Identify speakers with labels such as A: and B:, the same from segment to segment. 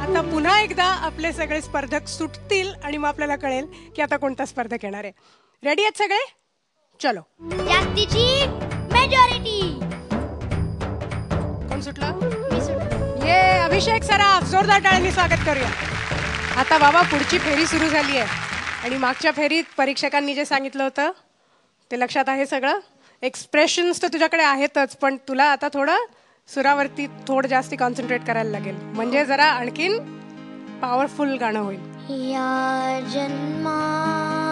A: आता पुन्हा एकदा आपले सगळे स्पर्धक सुटतील आणि मग आपल्याला कळेल की आता कोणता स्पर्धक येणार आहे. रेडी आहेत सगळे? चलो.
B: जास्तीची मेजॉरिटी.
A: कोण सुटलं?
B: मी सुटलो.
A: ये अभिषेक सराफ, जोरदार टाळ्यांनी स्वागत करूया. आता बाबा पुढची फेरी सुरू झाली आहे आणि मागच्या फेरीत परीक्षकांनी जे सांगितलं होतं ते लक्षात आहे सगळं. एक्सप्रेशन्स तर तुझ्याकडे आहेतच, पण तुला आता थोडं सुरावरती थोडं जास्ती कॉन्सन्ट्रेट करायला लागेल, म्हणजे जरा आणखीन पॉवरफुल गाणं होईल.
B: या जन्मावर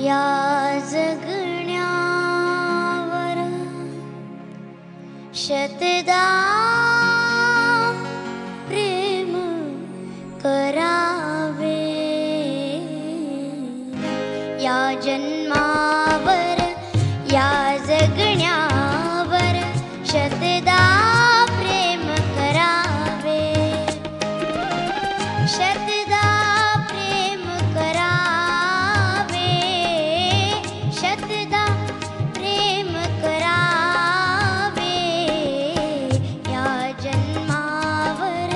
B: या जगण्यावर शतदा प्रेम करावे. या जन्मावर या जगण्यावर शतदा प्रेम करावे. शतदा प्रेम करावे. शतदा प्रेम करावे. या जन्मावर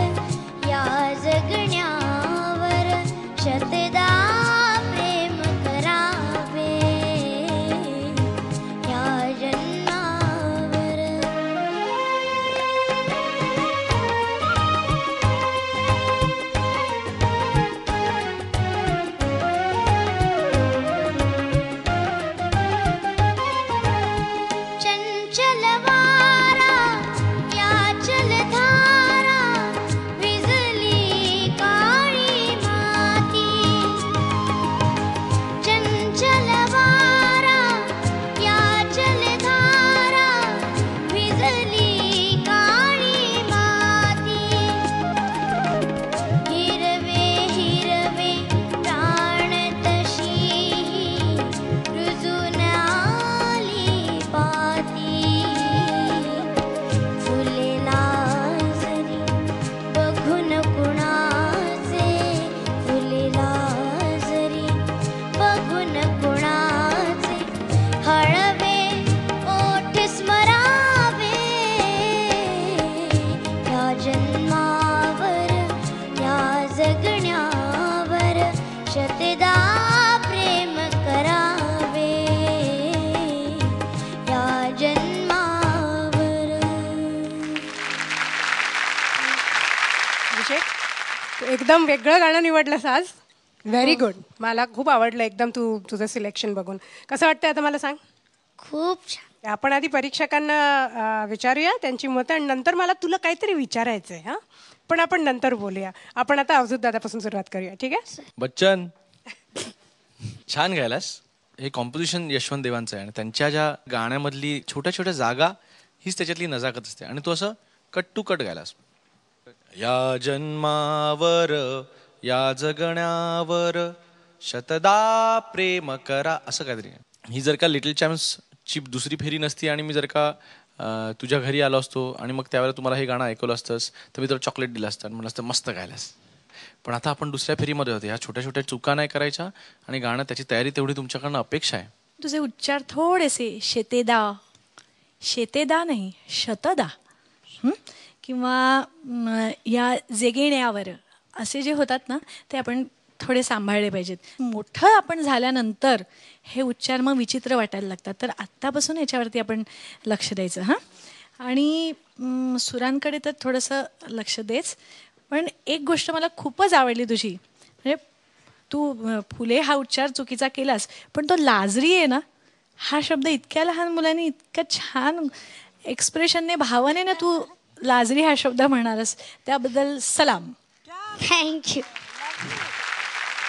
B: या जगण्यावर शतदा प्रेम करावे. या जन्मावर चंचल वारा या जलधारा विजली काळी माती. चंचल वारा या जलधारा विजली काळी माती. हिरवे हिरवे प्राण तशी रुजून आली पाती. फुलेला जरी बघून कुणाचे. फुलेला जरी बघून कुणाचे. हळवे ओठ स्मरावे. या जन्मावर या जगण्यावर शतदा प्रेम करावे. या जन्मावर.
A: अभिषेक, तू एकदम वेगळं गाणं निवडलंस आज. Very good. मला खूप आवडलं एकदम तुझं सिलेक्शन बघून. कसं वाटतंय आता मला सांग?
B: खूप छान.
A: आपण आधी परीक्षकांना विचारूया त्यांची मतं आणि नंतर मला तुला काहीतरी विचारायचं आहे. हां, पण आपण नंतर बोलूया. आपण आता अवधूत दादापासून सुरुवात करूया, ठीक आहे?
C: बच्चन, छान गायलास. हे कॉम्पोजिशन यशवंत देवांचं आहे आणि त्यांच्या ज्या गाण्यामधली छोट्या छोट्या जागा हीच त्याच्यातली नजाकत असते आणि तू असं कट टू कट गायलास. या जन्मावर या जगण्यावर शतदा प्रेम करा असं काहीतरी. ही जर का लिटिल चॅम्प्सची दुसरी फेरी नसती आणि मी जर का तुझ्या घरी आलो असतो आणि मग त्यावेळेला तुम्हाला हे गाणं ऐकवलं असतंस तर मी तुला चॉकलेट दिलं असतं आणि म्हणलं असतं मस्त गायलास. पण आता आपण दुसऱ्या फेरीमध्ये होते. ह्या छोट्या छोट्या चुका नाही करायच्या आणि गाणं त्याची तयारी तेवढी तुमच्याकडनं अपेक्षा आहे.
D: तुझे उच्चार थोडेसे शेतेदा शेतेदा नाही शतदा किंवा या जगण्यावर असे जे होतात ना ते आपण थोडे सांभाळले पाहिजेत. मोठं आपण झाल्यानंतर हे उच्चार मग विचित्र वाटायला लागतात. तर आत्तापासून याच्यावरती आपण लक्ष द्यायचं. हां, आणि सुरांकडे तर थोडंसं लक्ष देच. पण एक गोष्ट मला खूपच आवडली तुझी, म्हणजे तू फुले हा उच्चार चुकीचा केलास पण तो लाजरी आहे ना हा शब्द इतक्या लहान मुलांनी इतकं छान एक्सप्रेशनने भावनेने तू लाजरी हा शब्द म्हणालास त्याबद्दल सलाम.
B: थँक्यू.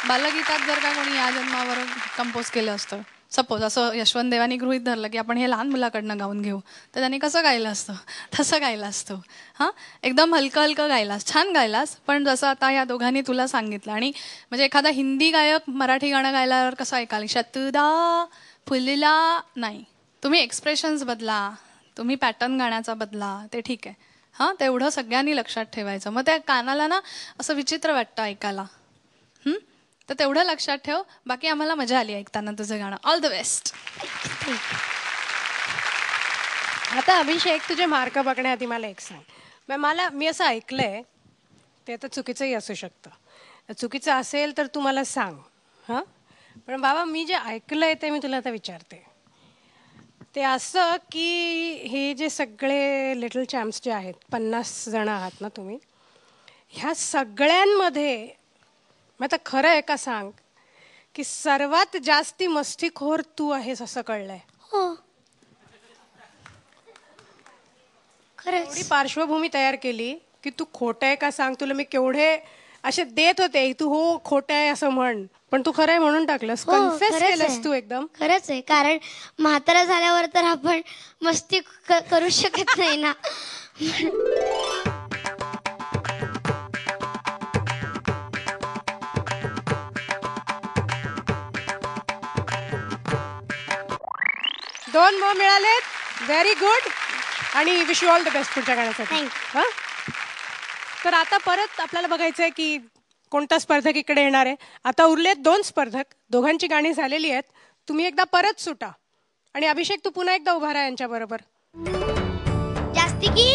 E: बालगीतात जर का कोणी या जन्मावर कंपोज केलं असतं, सपोज असं यशवंत देवानी गृहीत धरलं की आपण हे लहान मुलाकडनं गाऊन घेऊ, तर त्यांनी कसं गायलं असतं तसं गायलं असतं. हां, एकदम हलकं हलकं गायलास, छान गायलास. पण जसं आता या दोघांनी तुला सांगितलं आणि म्हणजे एखादा हिंदी गायक मराठी गाणं गायल्यावर कसं ऐकाल शतदा फुलला नाही. तुम्ही एक्सप्रेशन्स बदला, तुम्ही पॅटर्न गाण्याचा बदला, ते ठीक आहे. हां, तेवढं सगळ्यांनी लक्षात ठेवायचं. मग त्या कानाला ना असं विचित्र वाटतं ऐकायला. तर तेवढं लक्षात ठेव. बाकी आम्हाला मजा आली ऐकताना तुझं गाणं. All the best.
A: आता अभिषेक तुझे मार्क बघण्याआधी मला एक सांग. मी असं ऐकलंय, ते आता चुकीचंही असू शकतं, चुकीचं असेल तर तू मला सांग. हां, पण बाबा मी जे ऐकलंय ते मी तुला आता विचारते. ते असं की हे जे सगळे लिटल चॅम्प्स जे आहेत, 50 जण आहात ना तुम्ही, ह्या सगळ्यांमध्ये मग आता खरं आहे का सांग की सर्वात जास्ती मस्तीखोर तू आहेस असं कळलंय.
B: हो,
A: एवढी
B: खरंच.
A: पार्श्वभूमी तयार केली की तू खोटं आहे का सांग. तुला मी केवढे असे देत होते, तू हो खोटं आहे असं म्हण, पण तू खरं आहे म्हणून टाकलंस.
B: हो,
A: कन्फेस
B: खरंच
A: केलंस
B: आहे.
A: तू एकदम.
B: खरंच आहे, कारण म्हातारा झाल्यावर तर आपण मस्ती करू शकत नाही ना.
A: दोन मो मिळालेत. Very good. आणि wish you all the best पुढच्या गाण्यासाठी.
B: Thank
A: हां, तर आता परत आपल्याला बघायचं आहे की कोणता स्पर्धक इकडे येणार आहे. आता उरलेत 2 स्पर्धक, दोघांची गाणी झालेली आहेत. तुम्ही एकदा परत सुटा आणि अभिषेक तू पुन्हा एकदा उभा राहा यांच्याबरोबर.
B: जास्ती की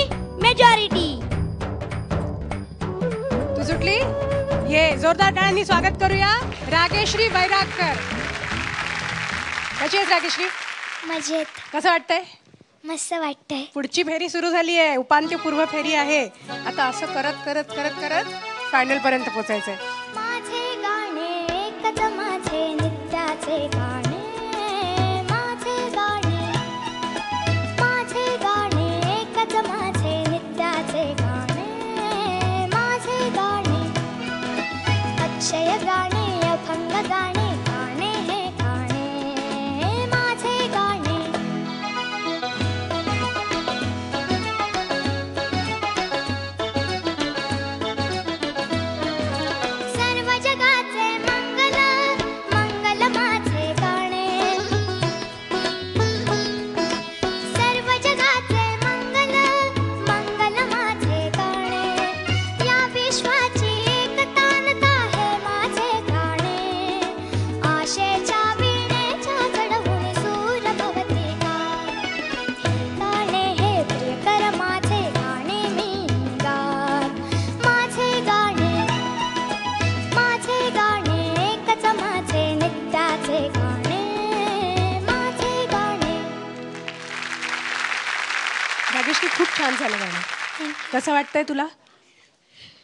B: मेजॉरिटी.
A: तू सुटली. ये जोरदार टाळ्यांनी स्वागत करूया रागेश्री बैरागकर. कशी आहेस रागेश्री?
B: मजेत.
A: कसं वाटतंय?
B: मस्त वाटतंय.
A: पुढची फेरी सुरू झाली आहे, उपांत्यपूर्व फेरी आहे. आता असं करत करत करत करत फायनल पर्यंत पोहोचायचंय.
B: माझे गाणे एकच माझे नित्याचे गाणे. माझे गाणे एकच माझे नित्याचे गाणे. माझे गाणे अक्षय गाणे अभंग गाणे. गाणे हे गाणे माझे गाणे. सर्व जगाचे मंगल मंगल माझे गाणे. सर्व जगाचे मंगल मंगल माझे गाणे. या विश्वाची एकतानता हे माझे गाणे. आशेच्या वीणेच्या चढवून सूर भवती गात. गाणे हे प्रियकर माझे गाणे मी गात. माझे गाणे एकच माझे नित्याचे गाणे. माझे गाणे.
A: रागेश्री खूप छान झालं गाणं. कसं वाटतंय तुला?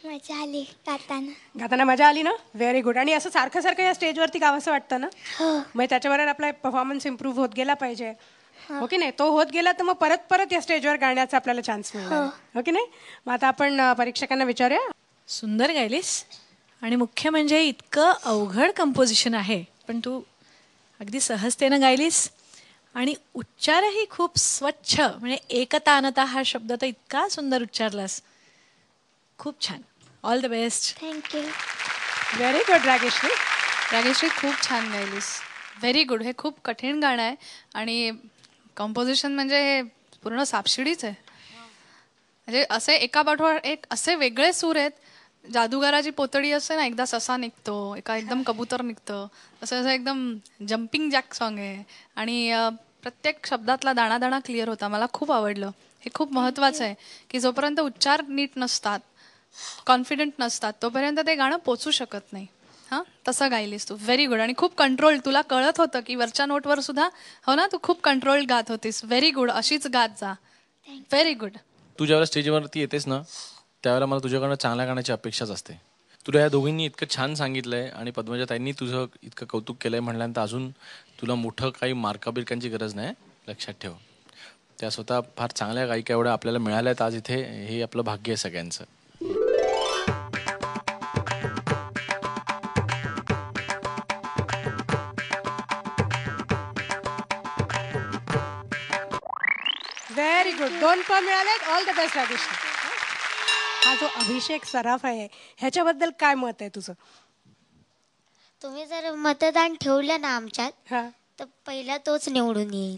B: मजा आली गाताना.
A: गाताना मजा आली ना? Very good. आणि असं सारखं सारखं या स्टेजवरती गावंसं वाटतं ना,
B: हो,
A: मग त्याच्यावर आपला परफॉर्मन्स इम्प्रूव्ह होत गेला पाहिजे. हो की नाही? तो होत गेला तर मग परत परत या स्टेजवर गाण्याचा आपल्याला चान्स मिळणार. हो की नाही? मग आता आपण परीक्षकांना विचारूया.
D: सुंदर गायलीस आणि मुख्य म्हणजे इतकं अवघड कंपोजिशन आहे, पण तू अगदी सहजतेनं गायलीस आणि उच्चारही खूप स्वच्छ, म्हणजे एकतानता हा शब्द तर इतका सुंदर उच्चारलास. खूप छान. All the best.
B: Thank you.
A: Very good Rageshri.
E: Rageshri खूप छान गायलीस. Very good. हे खूप कठीण गाणं आहे आणि कंपोजिशन म्हणजे हे पूर्ण सापशिडीच आहे. म्हणजे असे एका पाठोपाठ एक असे वेगळे सूर आहेत. जादूगाराची पोतडी असते ना, एकदा ससा निघतो, एका एकदम कबूतर निघतं, तसं असं एकदम जम्पिंग जॅक सॉन्ग आहे. आणि प्रत्येक शब्दातला दाणा दाणा क्लिअर होता. मला खूप आवडलं. हे खूप महत्त्वाचं आहे की जोपर्यंत उच्चार नीट नसतात, कॉन्फिडंट नसतात, तोपर्यंत ते गाणं पोचू शकत नाही. हां, तसं गायलीस तू. Very good. आणि खूप कंट्रोल. तुला कळत होतं की वरच्या नोटवर सुद्धा हो ना, तू खूप कंट्रोल गात होतीस. Very good. अशीच गात जा. Very good.
C: तू ज्यावेळेला स्टेजवरती येतेस ना, त्यावेळेला मला तुझ्याकडनं चांगल्या गाण्याची अपेक्षाच असते. तुला या दोघींनी इतकं छान सांगितलंय आणि पद्मजा ताईंनी तुझं इतकं कौतुक केलंय म्हटल्यानंतर अजून तुला मोठं काही मार्काबिरकांची गरज नाही, लक्षात ठेव. त्या स्वतः फार चांगल्या गायिका एवढ्या आपल्याला मिळाल्यात आज इथे, हे आपलं भाग्य आहे सगळ्यांचं.
A: Very good. 2 पण मिळालेत. All the best Rageshri. हा जो अभिषेक सराफ आहे ह्याच्याबद्दल काय मत आहे तुझं?
B: तुम्ही जर मतदान ठेवलं ना आमच्यात,
A: हा,
B: तर पहिला तोच निवडून येईल.